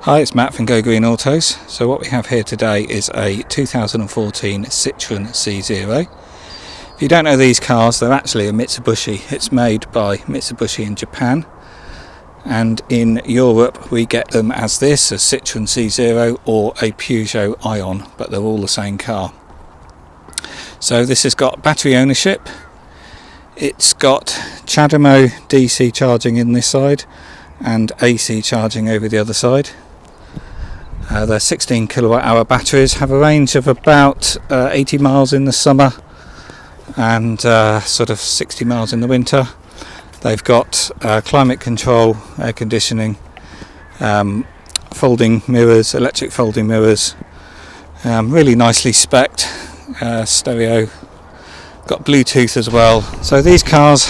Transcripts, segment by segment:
Hi, it's Matt from Go Green Autos. So what we have here today is a 2014 Citroen C-Zero. If you don't know these cars, they're actually a Mitsubishi. It's made by Mitsubishi in Japan, and in Europe we get them as this, a Citroen C-Zero or a Peugeot Ion, but they're all the same car. So this has got battery ownership, it's got CHAdeMO DC charging in this side and AC charging over the other side. They're 16 kilowatt hour batteries, have a range of about 80 miles in the summer and sort of 60 miles in the winter. They've got climate control, air conditioning, folding mirrors, electric folding mirrors, really nicely spec'd, stereo, got Bluetooth as well. So these cars,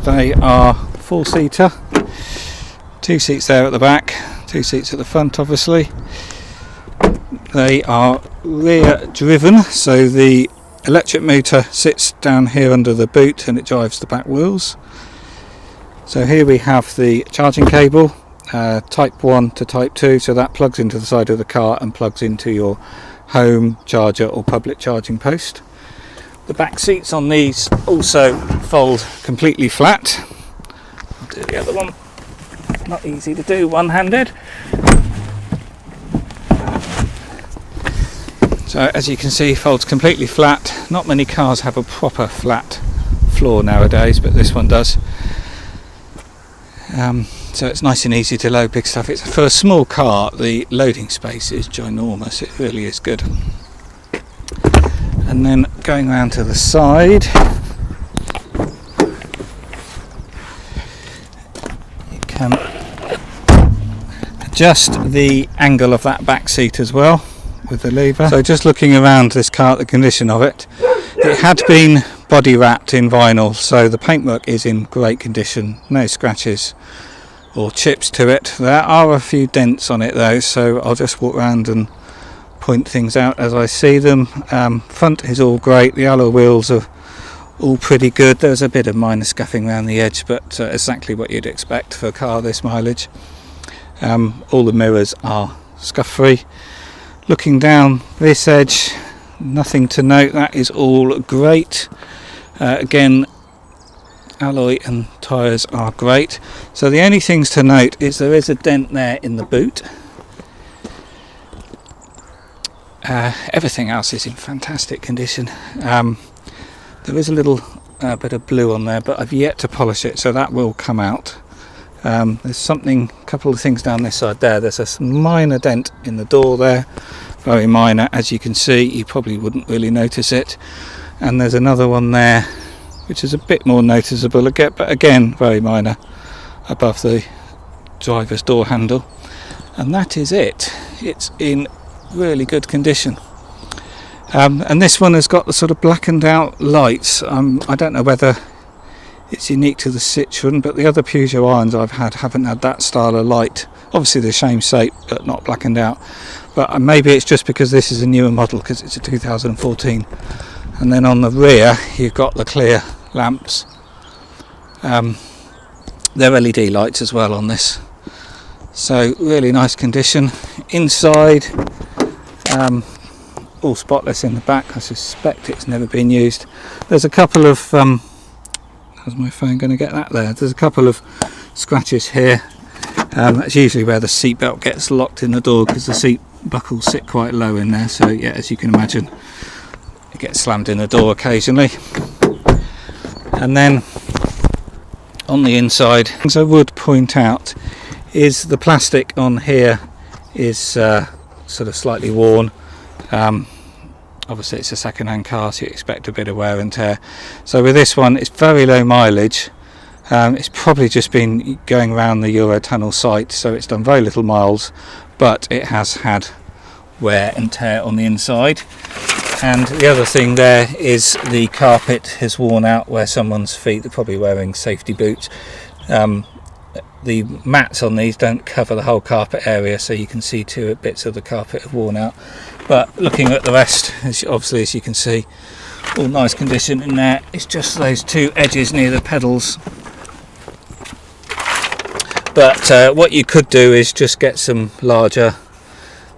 they are four-seater, 2 seats there at the back, 2 seats at the front obviously. They are rear driven, so the electric motor sits down here under the boot and it drives the back wheels. So here we have the charging cable, type 1 to type 2, so that plugs into the side of the car and plugs into your home charger or public charging post. The back seats on these also fold completely flat. I'll do the other one. Not easy to do one-handed. So as you can see, folds completely flat. Not many cars have a proper flat floor nowadays, but this one does. So it's nice and easy to load big stuff. For a small car, the loading space is ginormous. It really is good. And then going around to the side, you can adjust the angle of that back seat as well with the lever. So just looking around this car, the condition of it, it had been body wrapped in vinyl, so the paintwork is in great condition, no scratches or chips to it. There are a few dents on it though, so I'll just walk around and point things out as I see them. Front is all great, the alloy wheels are all pretty good. There's a bit of minor scuffing around the edge, but exactly what you'd expect for a car this mileage. All the mirrors are scuff free. Looking down this edge, nothing to note, that is all great. Again, alloy and tyres are great. So the only things to note is there is a dent there in the boot. Everything else is in fantastic condition. There is a little bit of blue on there, but I've yet to polish it, so that will come out. There's a couple of things down this side there. There's a minor dent in the door there, very minor, as you can see. You probably wouldn't really notice it. And there's another one there which is a bit more noticeable again, but again very minor, above the driver's door handle. And that is it. It's in really good condition. And this one has got the sort of blackened out lights. I don't know whether it's unique to the Citroen, but the other Peugeot Ions I've had haven't had that style of light. Obviously the same shape but not blackened out, but maybe it's just because this is a newer model because it's a 2014. And then on the rear you've got the clear lamps. They're LED lights as well on this, so really nice condition. Inside, all spotless in the back. I suspect it's never been used. There's a couple of how's my phone going to get that there? There's a couple of scratches here. That's usually where the seat belt gets locked in the door because the seat buckles sit quite low in there, so yeah, as you can imagine, it gets slammed in the door occasionally. And then on the inside, things I would point out is the plastic on here is sort of slightly worn. Obviously it's a second-hand car, so you expect a bit of wear and tear. So with this one, it's very low mileage. It's probably just been going around the Eurotunnel site, so it's done very little miles, but it has had wear and tear on the inside. And the other thing there is the carpet has worn out where someone's feet, they're probably wearing safety boots. The mats on these don't cover the whole carpet area, so you can see two bits of the carpet have worn out. But looking at the rest, obviously as you can see, all nice condition in there. It's just those two edges near the pedals But what you could do is just get some larger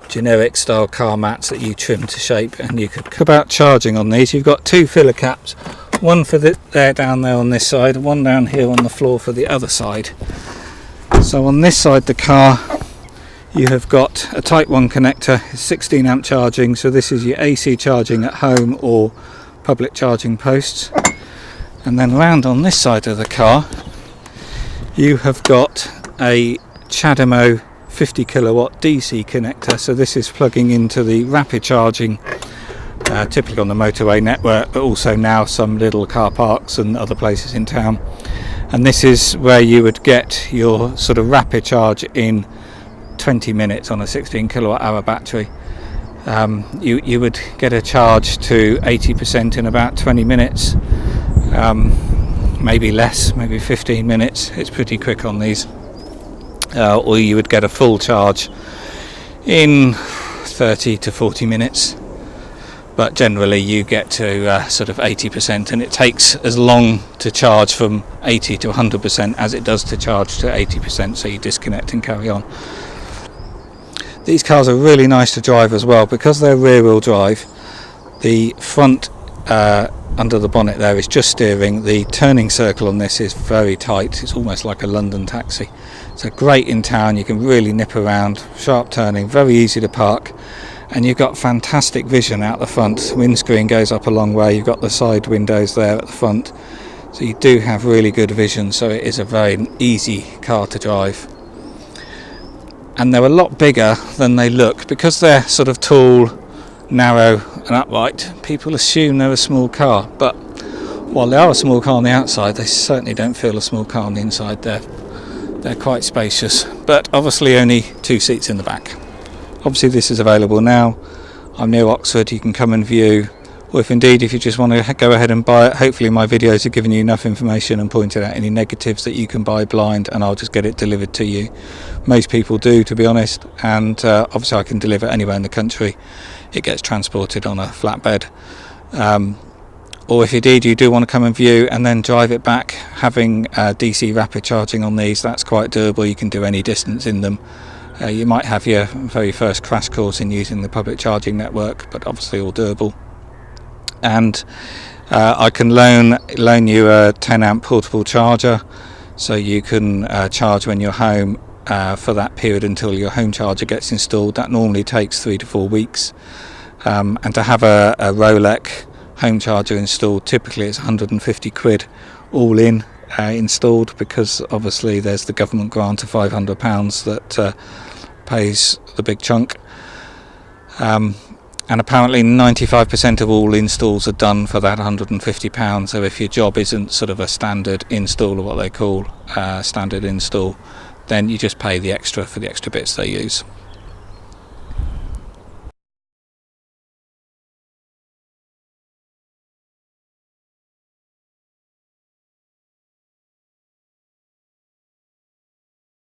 generic style car mats that you trim to shape, and you could about charging on these. You've got two filler caps, one for there down there on this side, one down here on the floor for the other side. So on this side the car you have got a type 1 connector, 16 amp charging, so this is your AC charging at home or public charging posts. And then round on this side of the car you have got a CHAdeMO 50 kilowatt DC connector, so this is plugging into the rapid charging typically on the motorway network, but also now some little car parks and other places in town. And this is where you would get your sort of rapid charge in 20 minutes on a 16 kilowatt hour battery. You would get a charge to 80% in about 20 minutes, maybe less, maybe 15 minutes. It's pretty quick on these. Or you would get a full charge in 30 to 40 minutes. But generally you get to sort of 80%, and it takes as long to charge from 80 to 100% as it does to charge to 80%, so you disconnect and carry on. These cars are really nice to drive as well because they're rear wheel drive. The front under the bonnet there is just steering. The turning circle on this is very tight, it's almost like a London taxi. So great in town, you can really nip around, sharp turning, very easy to park. And you've got fantastic vision out the front. Windscreen goes up a long way, you've got the side windows there at the front, so you do have really good vision, so it is a very easy car to drive. And they're a lot bigger than they look because they're sort of tall, narrow and upright. People assume they're a small car, but while they are a small car on the outside, they certainly don't feel a small car on the inside. They're quite spacious, but obviously only 2 seats in the back. Obviously this is available now. I'm near Oxford, you can come and view, or if you just want to go ahead and buy it, hopefully my videos have given you enough information and pointed out any negatives that you can buy blind, and I'll just get it delivered to you. Most people do, to be honest, and obviously I can deliver anywhere in the country. It gets transported on a flatbed. Or if indeed you do want to come and view and then drive it back, having DC rapid charging on these, that's quite doable. You can do any distance in them. You might have your very first crash course in using the public charging network, but obviously all doable. And I can loan you a 10 amp portable charger, so you can charge when you're home for that period until your home charger gets installed. That normally takes 3 to 4 weeks. And to have a Rolec home charger installed, typically it's 150 quid all in installed, because obviously there's the government grant of £500 that pays the big chunk. And apparently 95% of all installs are done for that £150. So if your job isn't sort of a standard install, or what they call standard install, then you just pay the extra for the extra bits they use.